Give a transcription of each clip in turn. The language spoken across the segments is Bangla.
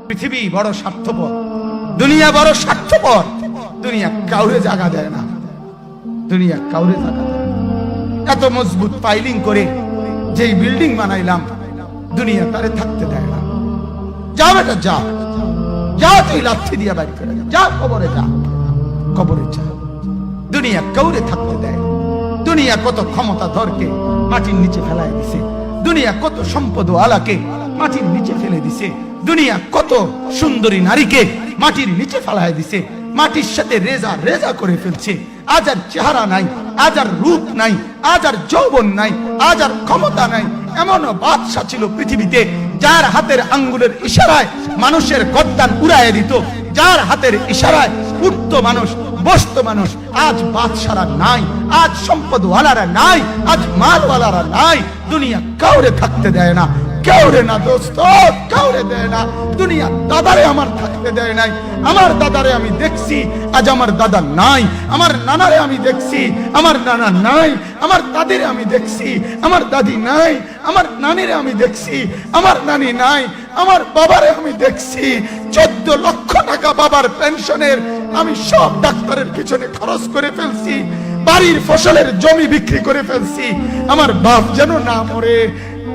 পৃথিবী বড় স্বার্থপর, দুনিয়া বড় স্বার্থপর। দুনিয়া কাউরে জায়গা দেয় না, দুনিয়া কাউরে জায়গা দেয় না। এত মজবুত পাইলিং করে যেই বিল্ডিং বানাইলাম, দুনিয়া তারে থাকতে দেয় না। যা বেটা যা, যা তুই লাথি দিয়া বাড়ি করে যা, কবরে যা, কবরে যা। দুনিয়া কাউরে থাকতে দেয় না। দুনিয়া কত ক্ষমতা ধরকে মাটির নিচে ফেলায় দিছে, দুনিয়া কত সম্পদ আলাকে মাটির নিচে ফেলে দিছে, দুনিয়া কত সুন্দরী নারীকে মাটির নিচে ফেলায় দিছে, মাটির সাথে রেজা রেজা করে ফেলছে। আজ আর চেহারা নাই, আজ আর রূপ নাই, আজ আর যৌবন নাই, আজ আর ক্ষমতা নাই। এমন বাদশা ছিল পৃথিবীতে যার হাতের আঙ্গুলের ইশারায় মানুষের গর্দান উড়াইয়া দিত, যার হাতের ইশারায় উঠত মানুষ, বসত মানুষ। আজ বাদশারা নাই, আজ সম্পদওয়ালারা নাই, আজ মালওয়ালারা নাই। দুনিয়া কাউরে থাকতে দেয় না, কাউরে না দোস্ত, কাউরে দেয় না। দুনিয়া দাদারে আমার থাকতে দেয় নাই। আমার দাদারে আমি দেখছি, আজ আমার দাদা নাই। আমার নানারে আমি দেখছি, আমার নানা নাই। আমার দাদিরে আমি দেখছি, আমার দাদি নাই। আমার নানিরে আমি দেখছি, আমার নানি নাই। আমার বাবারে আমি দেখছি, 14 লক্ষ টাকা বাবার পেনশনের আমি সব ডাক্তারের পিছনে খরচ করে ফেলছি, বাড়ির ফসলের জমি বিক্রি করে ফেলছি। আমার বাপ যেন না মরে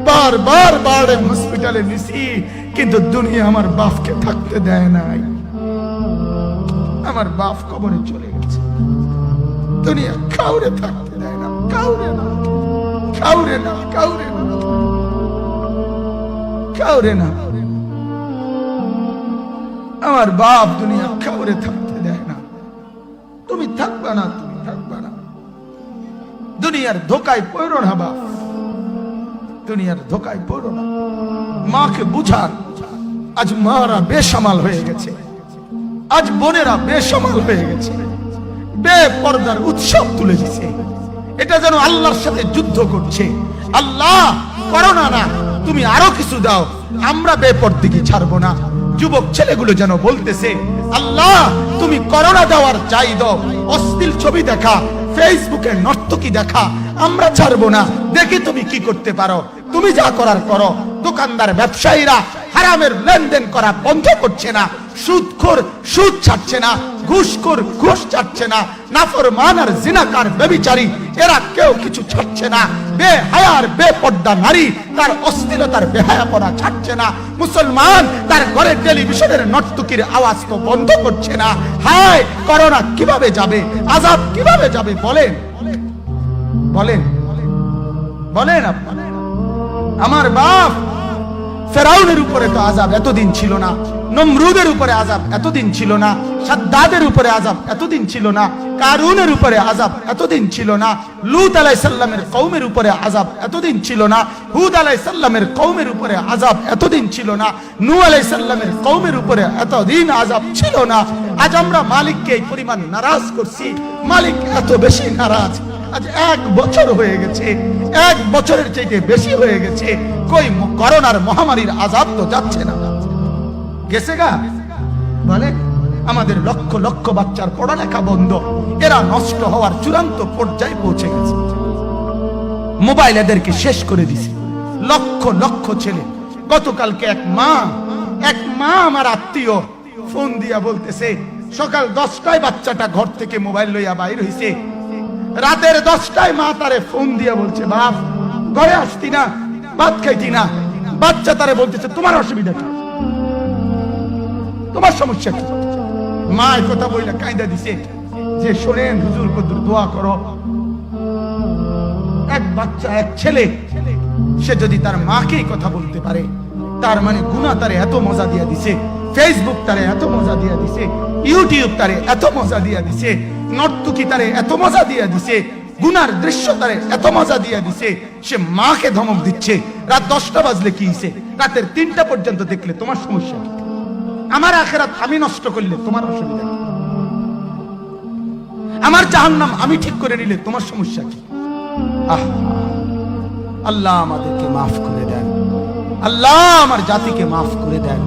বারবার বারে হসপিটালে নিছি, কিন্তু দুনিয়া আমার বাপকে থাকতে দেয় নাই। আমার বাপ কবরে চলে গেছে, দুনিয়া কাউরে থাকতে দেয় না, কাউরে না, কাউরে না, কাউরে না, কাউরে না। আমার বাপ দুনিয়া কাউরে থাকতে দেয় না। তুমি থাকবা না, তুমি থাকবা না। দুনিয়ার ধোকায় পড়ো না বাপ, দুনিয়ার ধোকায় পড়ো না। মাকে বুঝান, আজ মারা বেসামাল হয়ে গেছে, আজ বোনেরা বেসামাল হয়ে গেছে, বেপরদার উৎসব তুলে দিছে। এটা যেন আল্লাহর সাথে যুদ্ধ করছে। আল্লাহ করোনা না, তুমি আরো কিছু দাও, আমরা বেপরদিকে ছাড়বো না। যুবক ছেলেগুলো যেন বলতেছে, আল্লাহ তুমি করোনা দেওয়ার চাই দাও, অশ্লীল ছবি দেখা, ফেসবুকে নর্তকী দেখা আমরা ছাড়বো না। দেখি তুমি কি করতে পারো, তুমি যা করার করো। দোকানদার ব্যবসায়ীরা হারামের লেনদেন করা বন্ধ করছে না, সুদখোর সুদ ছাড়ছে না, ঘুষখোর ঘুষ ছাড়ছে না, নাফরমান আর জিনাকার ব্যভিচারী এরা কেউ কিছু ছাড়ছে না। বেহায়ার বেপর্দা নারী তার অশ্লীলতার বেহায়াপনা ছাড়ছে না। মুসলমান তার ঘরে টেলিভিশনের নর্তকীর আওয়াজ তো বন্ধ করছে না। হায় করোনা কিভাবে যাবে, আযাব কিভাবে যাবে বলেন, বলেন, বলেন আপনারা। আমার বাপ ফেরাউনের উপরে তো আযাব এতদিন ছিল না, নমরুদের উপরে আযাব এতদিন ছিল না, সাদ্দাদের উপরে আযাব এতদিন ছিল না, কারুনের উপরে আযাব এতদিন ছিল না, লূত আলাইহিস সালামের কওমের উপরে আযাব এতদিন ছিল না, হুদ আলাইহিস সালামের কওমের উপরে আযাব এতদিন ছিল না, নূহ আলাইহিস সালামের কওমের উপরে এতদিন আযাব ছিল না। আজ আমরা মালিককে এই পরিমাণ নারাজ করছি, মালিক এত বেশি নারাজ। আজ 1 বছর হয়ে গেছে, 1 বছরের চাইতে বেশি হয়ে গেছে, কই করোনার মহামারীর আযাব তো যাচ্ছে না, গেছে গা বলে। আমাদের লক্ষ লক্ষ বাচ্চার পড়ালেখা বন্ধ, এরা নষ্ট হওয়ার চূড়ান্ত পর্যায়ে পৌঁছে গেছে। মোবাইল এদেরকে শেষ করে দিছে, লক্ষ লক্ষ ছেলে। গতকালকে এক মা আমার আত্মীয় ফোন দিয়া বলতেছে, সকাল 10টায় বাচ্চাটা ঘর থেকে মোবাইল লইয়া বাইর হইছে, রাতের 10টায় মা তারে ফোন দিয়া বলছে, বাপ ঘরে আসতি না, ভাত খাইতি না। বাচ্চা তারে বলতেছে, তোমার অসুবিধা কি, তোমার সমস্যা কি? মা এই কথা বইলা কাঁদা দিছে যে, শোনেন হুজুর কদ্দুর দোয়া করো। এক বাচ্চা, এক ছেলে, সে যদি তার মাকে কথা বলতে পারে, তার মানে গুনাহ তারে এত মজা দিয়া দিছে, ফেসবুক তারে এত মজা দিয়া দিছে, ইউটিউব তারে এত মজা দিয়া দিছে, নর্তকী তারে এত মজা দিয়া দিছে, গুনার দৃশ্য তারে এত মজা দিয়া দিছে, সে মাকে ধমক দিচ্ছে। রাত 10টা বাজলে কি হইছে, রাতের 3টা পর্যন্ত দেখলে তোমার সমস্যা কি? আমার আখিরাত আমি নষ্ট করলে তোমার অসুবিধা কি? আমার জাহান্নাম আমি ঠিক করে নিলে তোমার সমস্যা কি? আল্লাহ আমাদেরকে মাফ করে দেন, আল্লাহ আমার জাতিকে মাফ করে দেন।